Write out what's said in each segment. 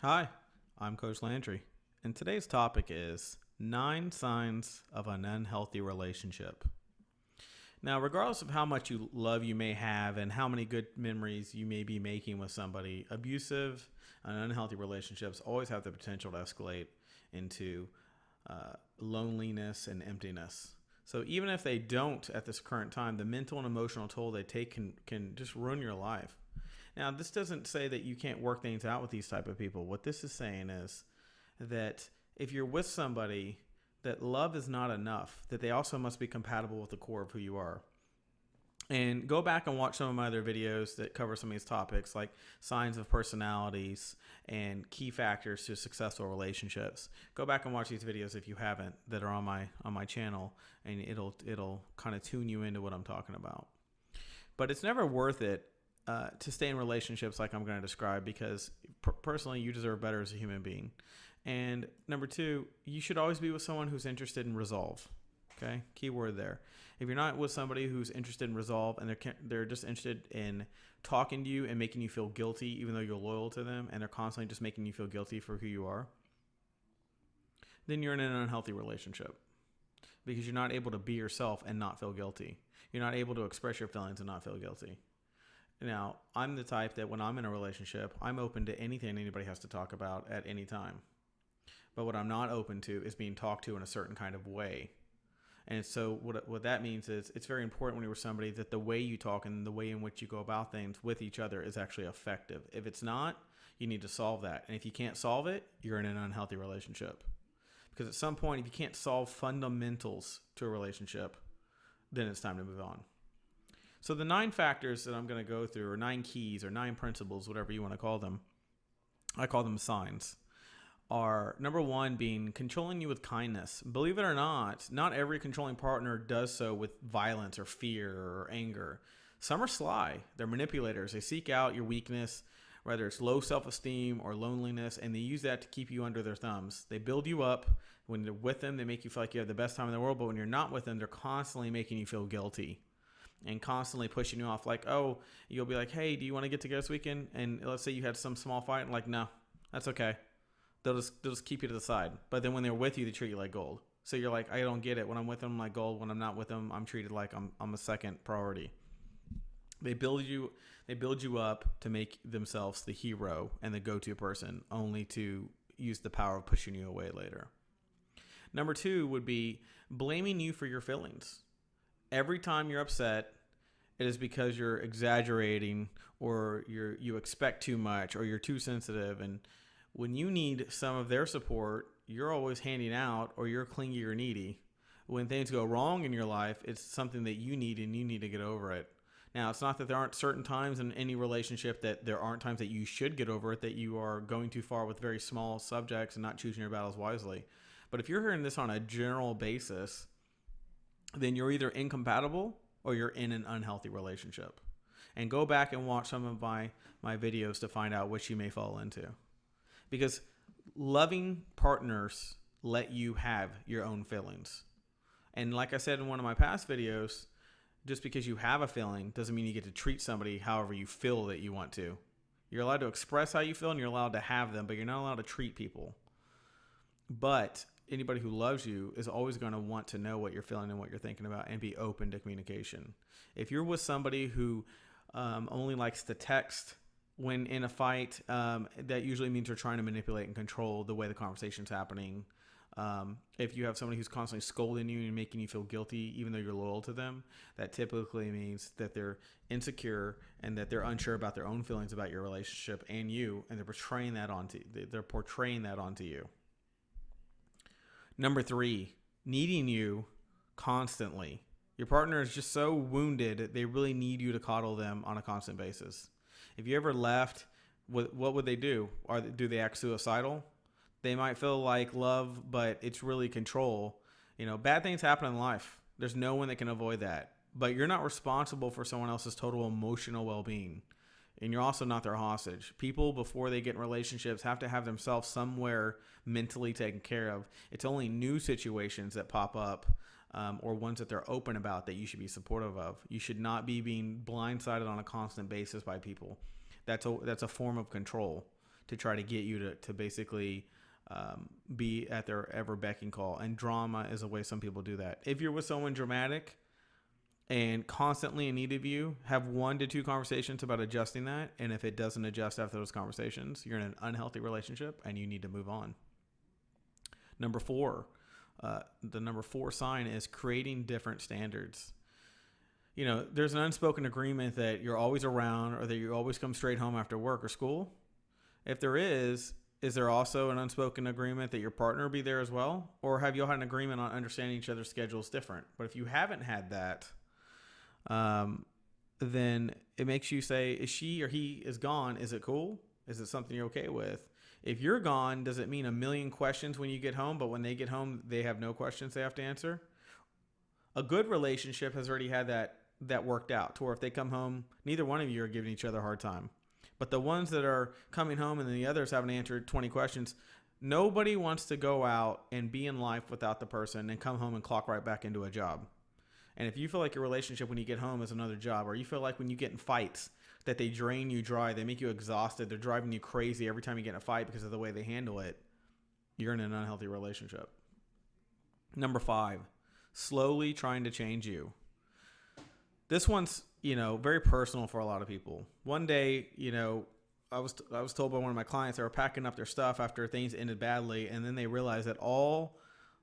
Hi, I'm Coach Landry, and today's topic is 9 signs of an unhealthy relationship. Now, regardless of how much love you may have and how many good memories you may be making with somebody, abusive and unhealthy relationships always have the potential to escalate into loneliness and emptiness. So even if they don't at this current time, the mental and emotional toll they take can just ruin your life. Now, this doesn't say that you can't work things out with these type of people. What this is saying is that if you're with somebody, that love is not enough, that they also must be compatible with the core of who you are. And go back and watch some of my other videos that cover some of these topics, like signs of personalities and key factors to successful relationships. Go back and watch these videos if you haven't, that are on my channel, and it'll kind of tune you into what I'm talking about. But it's never worth it to stay in relationships like I'm going to describe, because personally, you deserve better as a human being. And number two, you should always be with someone who's interested in resolve. Okay, key word there. If you're not with somebody who's interested in resolve, and they're just interested in talking to you and making you feel guilty, even though you're loyal to them, and they're constantly just making you feel guilty for who you are, then you're in an unhealthy relationship, because you're not able to be yourself and not feel guilty. You're not able to express your feelings and not feel guilty. Now, I'm the type that when I'm in a relationship, I'm open to anything anybody has to talk about at any time. But what I'm not open to is being talked to in a certain kind of way. And so what that means is it's very important when you're with somebody that the way you talk and the way in which you go about things with each other is actually effective. If it's not, you need to solve that. And if you can't solve it, you're in an unhealthy relationship. Because at some point, if you can't solve fundamentals to a relationship, then it's time to move on. So the 9 factors that I'm going to go through, or 9 keys, or 9 principles, whatever you want to call them, I call them signs, are number 1 being controlling you with kindness. Believe it or not every controlling partner does so with violence or fear or anger. Some are sly. They're manipulators. They seek out your weakness, whether it's low self-esteem or loneliness, and they use that to keep you under their thumbs. They build you up. When you're with them, they make you feel like you have the best time in the world, but when you're not with them, they're constantly making you feel guilty and constantly pushing you off. Like, oh, you'll be like, hey, do you want to get together this weekend? And let's say you had some small fight, and like, no, that's okay. They'll just keep you to the side. But then when they're with you, they treat you like gold. So you're like, I don't get it. When I'm with them, I'm like gold. When I'm not with them, I'm treated like I'm a second priority. They build you up to make themselves the hero and the go-to person, only to use the power of pushing you away later. Number 2 would be blaming you for your feelings. Every time you're upset, it is because you're exaggerating, or you expect too much, or you're too sensitive. And when you need some of their support, you're always handing out, or you're clingy or needy. When things go wrong in your life, it's something that you need, and you need to get over it. Now, it's not that there aren't certain times in any relationship that there aren't times that you should get over it, that you are going too far with very small subjects and not choosing your battles wisely. But if you're hearing this on a general basis, then you're either incompatible or you're in an unhealthy relationship. And go back and watch some of my videos to find out which you may fall into. Because loving partners let you have your own feelings. And like I said in one of my past videos, just because you have a feeling doesn't mean you get to treat somebody however you feel that you want to. You're allowed to express how you feel, and you're allowed to have them, but you're not allowed to treat people. But anybody who loves you is always going to want to know what you're feeling and what you're thinking about, and be open to communication. If you're with somebody who only likes to text when in a fight, that usually means they're trying to manipulate and control the way the conversation's happening. If you have somebody who's constantly scolding you and making you feel guilty even though you're loyal to them, that typically means that they're insecure and that they're unsure about their own feelings about your relationship and you, and they're portraying that onto you. Number 3, needing you constantly. Your partner is just so wounded, they really need you to coddle them on a constant basis. If you ever left, what would they do? Do they act suicidal? They might feel like love, but it's really control. Bad things happen in life. There's no one that can avoid that. But you're not responsible for someone else's total emotional well-being. And you're also not their hostage. People, before they get in relationships, have to have themselves somewhere mentally taken care of. It's only new situations that pop up, or ones that they're open about, that you should be supportive of. You should not be being blindsided on a constant basis by people. That's a form of control. to try to get you to basically be at their ever beck and call. And drama is a way some people do that. If you're with someone dramatic and constantly in need of you, have 1 to 2 conversations about adjusting that. And if it doesn't adjust after those conversations, you're in an unhealthy relationship and you need to move on. Number 4, the number 4 sign is creating different standards. You know, there's an unspoken agreement that you're always around or that you always come straight home after work or school. If there is there also an unspoken agreement that your partner will be there as well? Or have you all had an agreement on understanding each other's schedules different? But if you haven't had that, then it makes you say, is she or he is gone? Is it cool? Is it something you're okay with? If you're gone, does it mean a million questions when you get home, but when they get home, they have no questions they have to answer? A good relationship has already had that worked out to where if they come home, neither one of you are giving each other a hard time. But the ones that are coming home and then the others haven't answered 20 questions, nobody wants to go out and be in life without the person and come home and clock right back into a job. And if you feel like your relationship when you get home is another job, or you feel like when you get in fights that they drain you dry, they make you exhausted, they're driving you crazy every time you get in a fight because of the way they handle it, you're in an unhealthy relationship. Number 5, slowly trying to change you. This one's, very personal for a lot of people. One day, I was told by one of my clients they were packing up their stuff after things ended badly, and then they realized that all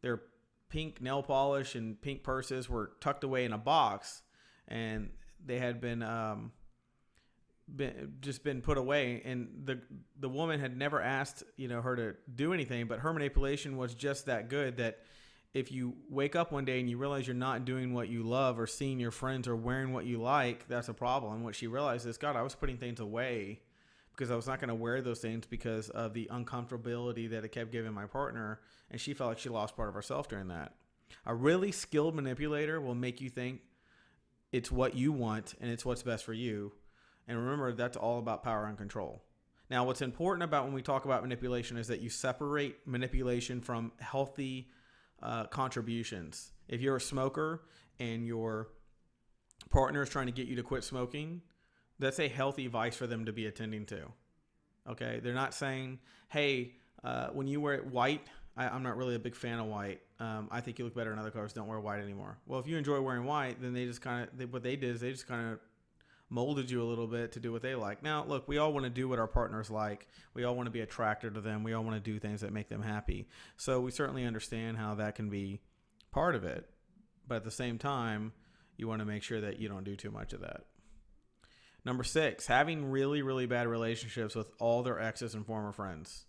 their pink nail polish and pink purses were tucked away in a box, and they had been put away. And the woman had never asked her to do anything, but her manipulation was just that good that if you wake up one day and you realize you're not doing what you love or seeing your friends or wearing what you like, that's a problem. And what she realized is, God, I was putting things away because I was not going to wear those things because of the uncomfortability that it kept giving my partner. And she felt like she lost part of herself during that. A really skilled manipulator will make you think it's what you want and it's what's best for you. And remember, that's all about power and control. Now, what's important about when we talk about manipulation is that you separate manipulation from healthy contributions. If you're a smoker and your partner is trying to get you to quit smoking, that's a healthy vice for them to be attending to. Okay, they're not saying, "Hey, when you wear white, I'm not really a big fan of white. I think you look better in other colors. Don't wear white anymore." Well, if you enjoy wearing white, then they just kind of molded you a little bit to do what they like. Now, look, we all want to do what our partners like. We all want to be attracted to them. We all want to do things that make them happy. So we certainly understand how that can be part of it. But at the same time, you want to make sure that you don't do too much of that. Number 6, having really, really bad relationships with all their exes and former friends.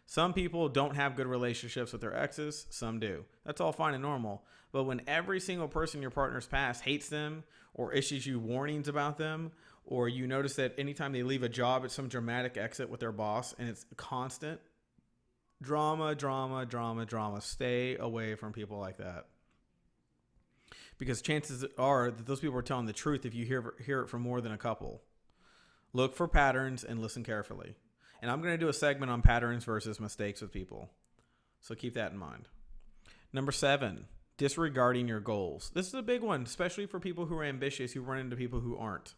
Some people don't have good relationships with their exes. Some do. That's all fine and normal. But when every single person in your partner's past hates them or issues you warnings about them, or you notice that anytime they leave a job, it's some dramatic exit with their boss and it's constant drama, stay away from people like that. Because chances are that those people are telling the truth if you hear it from more than a couple. Look for patterns and listen carefully. And I'm going to do a segment on patterns versus mistakes with people. So keep that in mind. Number 7, disregarding your goals. This is a big one, especially for people who are ambitious, who run into people who aren't.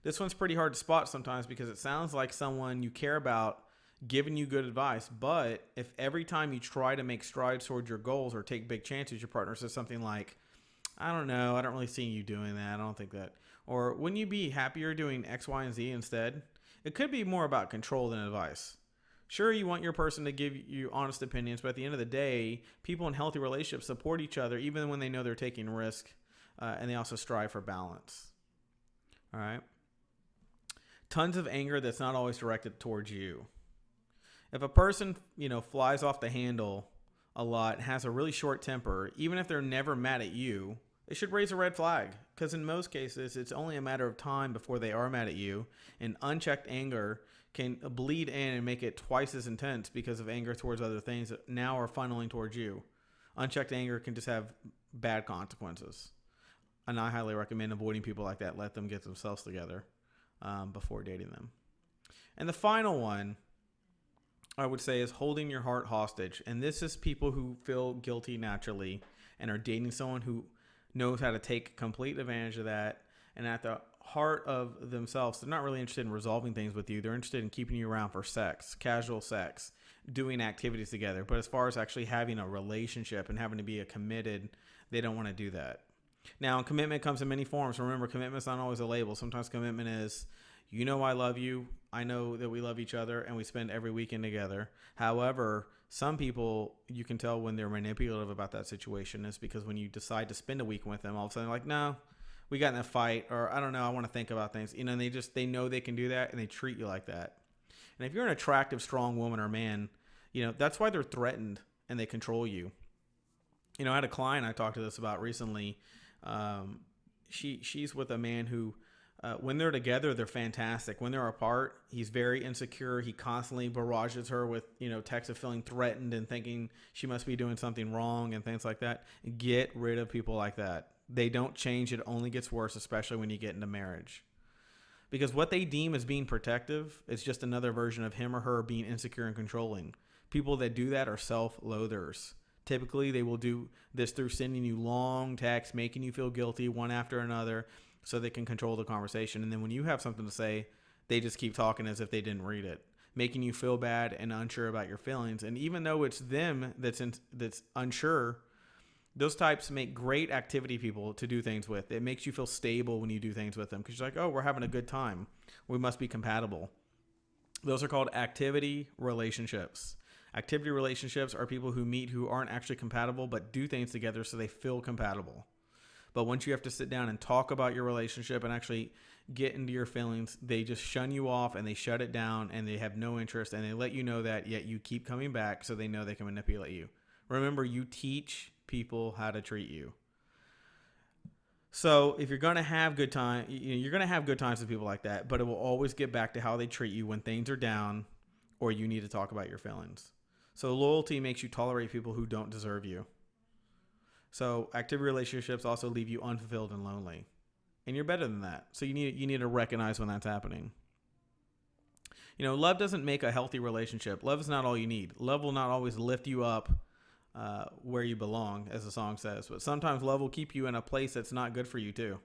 This one's pretty hard to spot sometimes because it sounds like someone you care about giving you good advice. But if every time you try to make strides towards your goals or take big chances, your partner says something like, "I don't know, I don't really see you doing that. I don't think that." Or, "Wouldn't you be happier doing X, Y, and Z instead?" It could be more about control than advice. Sure, you want your person to give you honest opinions, but at the end of the day, people in healthy relationships support each other even when they know they're taking risk, and they also strive for balance. All right? Tons of anger that's not always directed towards you. If a person, flies off the handle a lot and has a really short temper, even if they're never mad at you, it should raise a red flag, because in most cases, it's only a matter of time before they are mad at you, and unchecked anger can bleed in and make it twice as intense because of anger towards other things that now are funneling towards you. Unchecked anger can just have bad consequences, and I highly recommend avoiding people like that. Let them get themselves together before dating them. And the final one, I would say, is holding your heart hostage, and this is people who feel guilty naturally and are dating someone who knows how to take complete advantage of that, and at the heart of themselves, they're not really interested in resolving things with you. They're interested in keeping you around for sex, casual sex, doing activities together. But as far as actually having a relationship and having to be committed, they don't want to do that. Now, commitment comes in many forms. Remember, commitment's not always a label. Sometimes commitment is, I love you. I know that we love each other and we spend every weekend together. However, some people, you can tell when they're manipulative about that situation is because when you decide to spend a week with them, all of a sudden they're like, no, we got in a fight, or I don't know, I want to think about things. And they know they can do that and they treat you like that. And if you're an attractive, strong woman or man, that's why they're threatened and they control you. I had a client I talked to this about recently. She's with a man who, when they're together, they're fantastic. When they're apart, he's very insecure. He constantly barrages her with, texts of feeling threatened and thinking she must be doing something wrong and things like that. Get rid of people like that. They don't change. It only gets worse, especially when you get into marriage. Because what they deem as being protective is just another version of him or her being insecure and controlling. People that do that are self-loathers. Typically, they will do this through sending you long texts, making you feel guilty one after another so they can control the conversation. And then when you have something to say, they just keep talking as if they didn't read it, making you feel bad and unsure about your feelings. And even though it's them that's unsure, those types make great activity people to do things with. It makes you feel stable when you do things with them because you're like, oh, we're having a good time. We must be compatible. Those are called activity relationships. Activity relationships are people who meet who aren't actually compatible but do things together so they feel compatible. But once you have to sit down and talk about your relationship and actually get into your feelings, they just shun you off and they shut it down and they have no interest and they let you know that, yet you keep coming back so they know they can manipulate you. Remember, you teach people how to treat you. So if you're going to have good time, you're going to have good times with people like that, but it will always get back to how they treat you when things are down or you need to talk about your feelings. So loyalty makes you tolerate people who don't deserve you. So activity relationships also leave you unfulfilled and lonely. And you're better than that. So you need to recognize when that's happening. Love doesn't make a healthy relationship. Love is not all you need. Love will not always lift you up where you belong, as the song says. But sometimes love will keep you in a place that's not good for you too.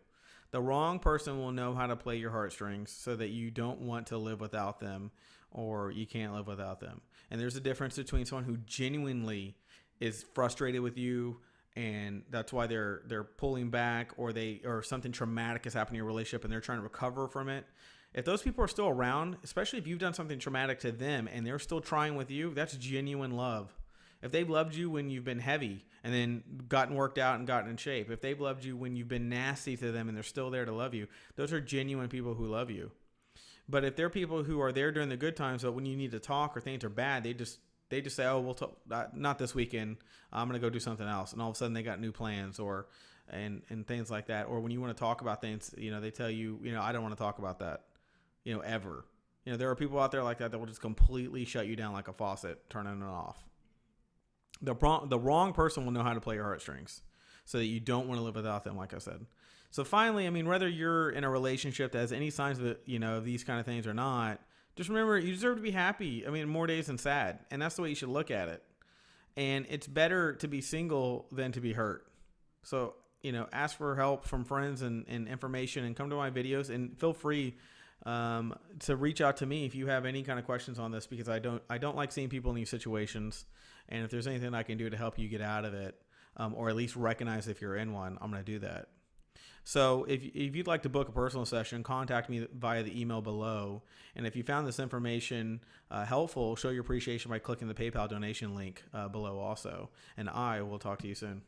The wrong person will know how to play your heartstrings so that you don't want to live without them or you can't live without them. And there's a difference between someone who genuinely is frustrated with you and that's why they're pulling back or something traumatic has happened in your relationship and they're trying to recover from it. If those people are still around, especially if you've done something traumatic to them and they're still trying with you, that's genuine love. If they've loved you when you've been heavy and then gotten worked out and gotten in shape, if they've loved you when you've been nasty to them and they're still there to love you, those are genuine people who love you. But if they're people who are there during the good times, but when you need to talk or things are bad, they just say, oh, we'll talk, not this weekend. I'm going to go do something else. And all of a sudden they got new plans and things like that. Or when you want to talk about things, they tell you, I don't want to talk about that, ever. There are people out there like that will just completely shut you down like a faucet, turning it off. The wrong person will know how to play your heartstrings so that you don't want to live without them, like I said. So finally, whether you're in a relationship that has any signs of, of these kind of things or not, just remember you deserve to be happy. More days than sad. And that's the way you should look at it. And it's better to be single than to be hurt. So, ask for help from friends and information and come to my videos and feel free to reach out to me if you have any kind of questions on this, because I don't like seeing people in these situations. And if there's anything I can do to help you get out of it, or at least recognize if you're in one, I'm going to do that. So if you'd like to book a personal session, contact me via the email below. And if you found this information helpful, show your appreciation by clicking the PayPal donation link below also. And I will talk to you soon.